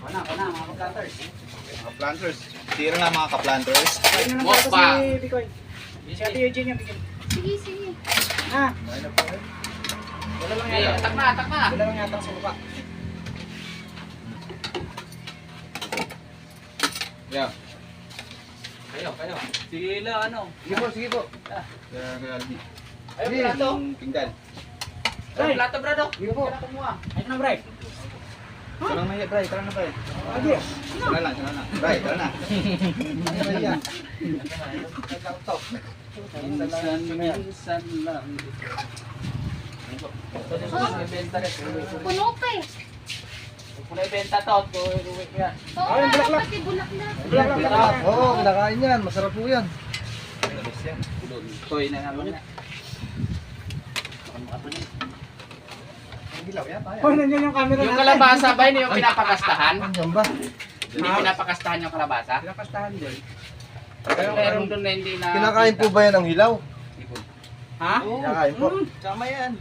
Wala, mga ka-planters. Mga planters. Tira nga mga ka-planters. Kain na ng plato si Bikoy. Si Ate Eugene yung bigyan. Sige. Ha? Ayun na po eh. Wala lang yata. Atak na. Wala lang yata sa mukha. Yeah. Kayo. Sila ano? Sige po. Kaya Aldi. Ayun, plato. Yung pinggan. Ay, plato, brado. Sige po. Ayun na, Bray. Tara na Bray, tara na Bray. Agi. Tara na. Bray, tara na. Ano yan? Minsan lang. Ibenta rin. Puno pa eh. Kung ibenta to, uwi ko yan. Oo Ayun, nga, bulaklak. pati bulaklak. Bulaklak. Oo, kinakain yan. Masarap po yan. Labas yan. Toy na naman na. Ang dilaw yata yan. Hoy, nandiyan yung camera Yung kalabasa ba yun yung pinapakastahan? Yan ba? Hindi pinapakastahan yung kalabasa? Pinakastahan din. Pero meron doon na hindi na... Kinakain po ba yan ang hilaw? Ha? Kinakain po. Sama yan.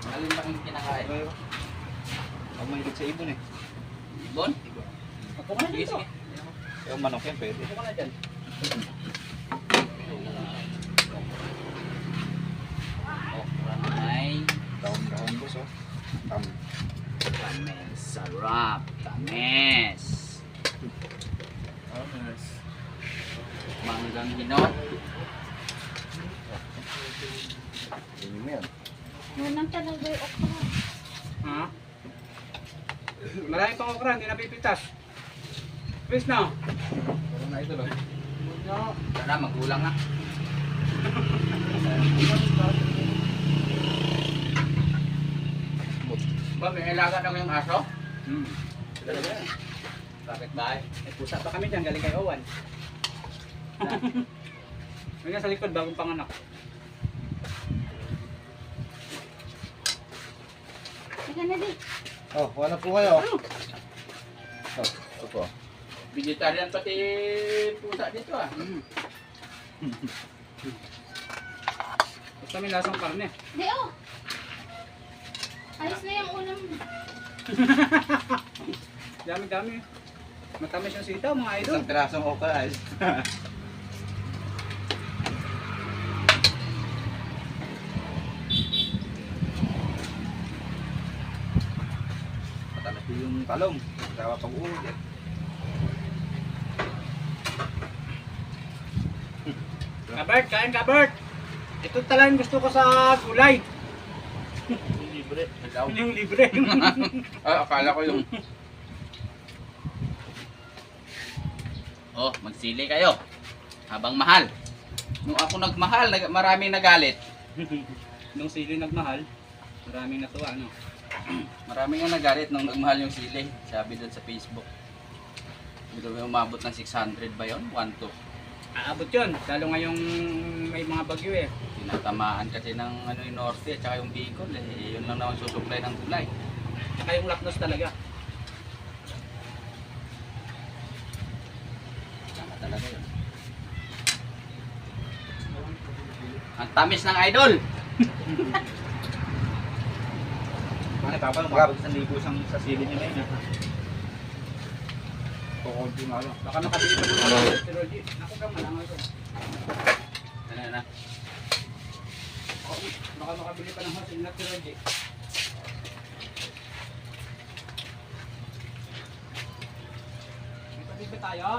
Alin ba yung kinakain? Ang mahilig sa ibon eh. Ibon? Ako ka na Sige, dito. sige. Yung manok yan pwede. Ako ka na dyan. Ay, Taon boss oh. tamis. Sarap. Tamis. Manggang hinot. Hindi mo yan. Nanang talaga yung okra. Ha? Marami pang okra, hindi napipitas. Please na. Parang na ito lang. Tara, magulang na. Ba, may ilaga na yung aso? Talaga yan. Bakit ba? May pusa pa kami dyan, galing kay Owan. May nga sa likod, bagong panganak. Sige na di. Oh, wala po kayo. Oh, ito po. Vegetarian pati pusa dito ah. Basta may lasang karne. Di oh. Ayos na yung ulam. Dami-dami. Matamis yung sitaw, mga idol. Isang pirasong okra guys. Matalas din yung talong. Dawa pag-uwi eh. Kabert, kain Kabert! Ito talagang gusto ko sa gulay. Libre. Ikaw. Yung libre. Ah, akala ko yung... Oh, magsili kayo. Habang mahal. Nung ako nagmahal, maraming nagalit. Nung sili nagmahal, maraming natuwa, no? Maraming nga nagalit nung nagmahal yung sili. Sabi doon sa Facebook. Hindi kami umabot ng 600 ba yun? 1-2. Aabot yun, lalo ngayong may mga bagyo eh. Tinatamaan kasi ng ano yung Norte at saka yung Bicol. Eh, yun lang naman susupply ng gulay. Tsaka yung laknos talaga. Tama talaga yun. Ang tamis ng idol! Ano pa ba? Umabot sa libo sa sili niya na yun ah. Kukunti nga lang. Baka makabili pa ng mga steroid. Naku ka, malangal ko. Ano na? Baka makabili pa ng mga steroid. May pabili tayo.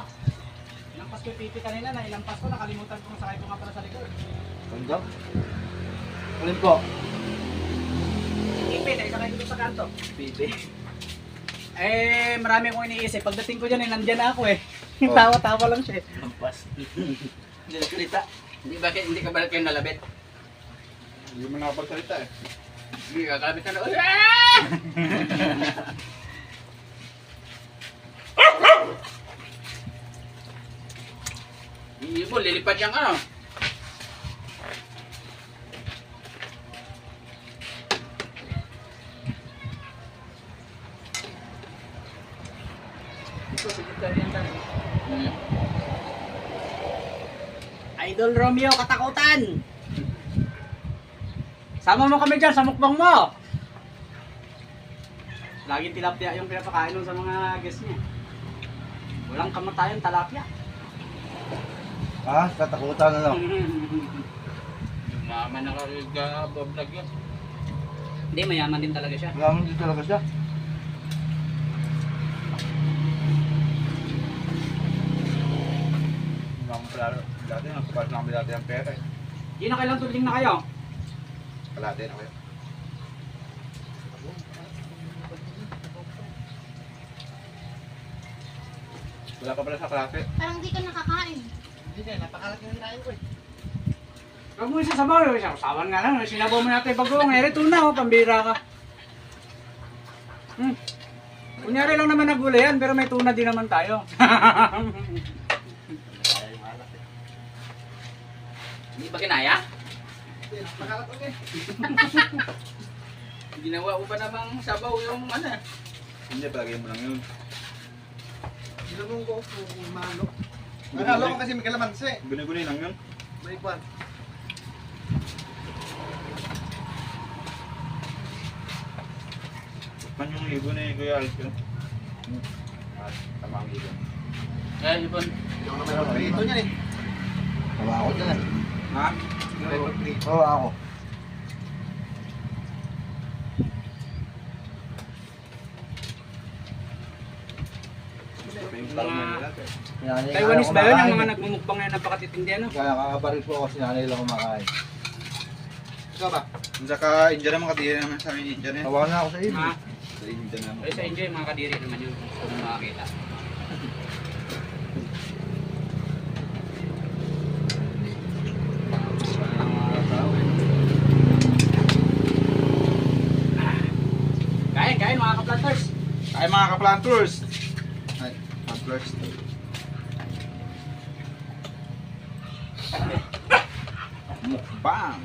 Ilampas ko yung pipi kanina na ilampas ko. Nakalimutan ko sakay ko nga pala sa likod. Tanda? Alin po? Pipi, naisakay ko sa kanto. Pipi. Eh, marami akong iniisip. Pagdating ko dyan, eh, nandyan na ako eh. Oh. Tawa-tawa lang siya eh. Lampas. Hindi nagsalita. Hindi ka balik kayo nalabit? Hindi mo nakapagsalita eh. Hindi ka kalabit na uy! Ah! Hindi mo, lilipad yung ano. Ito, vegetarian tayo. Hmm. Idol Romeo, katakutan! Sama mo kami dyan sa mukbang mo. Laging tilapia yung pinapakain nun sa mga guests niya. Walang kamatayan talapia. Ah, katakutan na lang. Mama nakaga-vlog yun. Hindi, mayaman din talaga siya. Maraming din talaga siya. Mga pala, dati nakapalit lang kami dati ang pera eh. Hindi na kailang tuling na kayo. Kalate na kayo. Wala ka pala sa kalate. Parang di ka nakakain. Huwag mo isa sabaw. Sawan nga lang. Sinabaw mo natin bagong. Ere tuna, pambira ka. Kunyari lang naman nagulay yan, pero may tuna din naman tayo. Hindi ba kinaya? Ginawa ko ba namang sabaw yung ano? Hindi, palagay mo lang yun. Ginagong ko kung mahalo. Akala ko kasi may kalamansi. Guni-guni lang yun. May kwan. Man yung ibon ni Kuya Alfio. At tama ang ibon. Eh, ibon. Prito niyan eh. Tawa ako dyan eh. Ha? Oo, ako. Yung parang may nila. Sinanay Taiwanese kaya ba yun? Yung kumakain mga eh. nagmumukbang na napakatitindi ano? Kaya kakabaril po ako sinanay lang kumakain. Ikaw ba? Saka Indian naman kadiri naman sa amin Indian eh. Tawa na ako sa iyo. Ha? Sa Indian naman. Ay, sa enjoy mga kadiri naman yun. Gusto mo makakita. Kain mga ka-planters. Ay mga ka-planters! Ay, planters. Mukbang!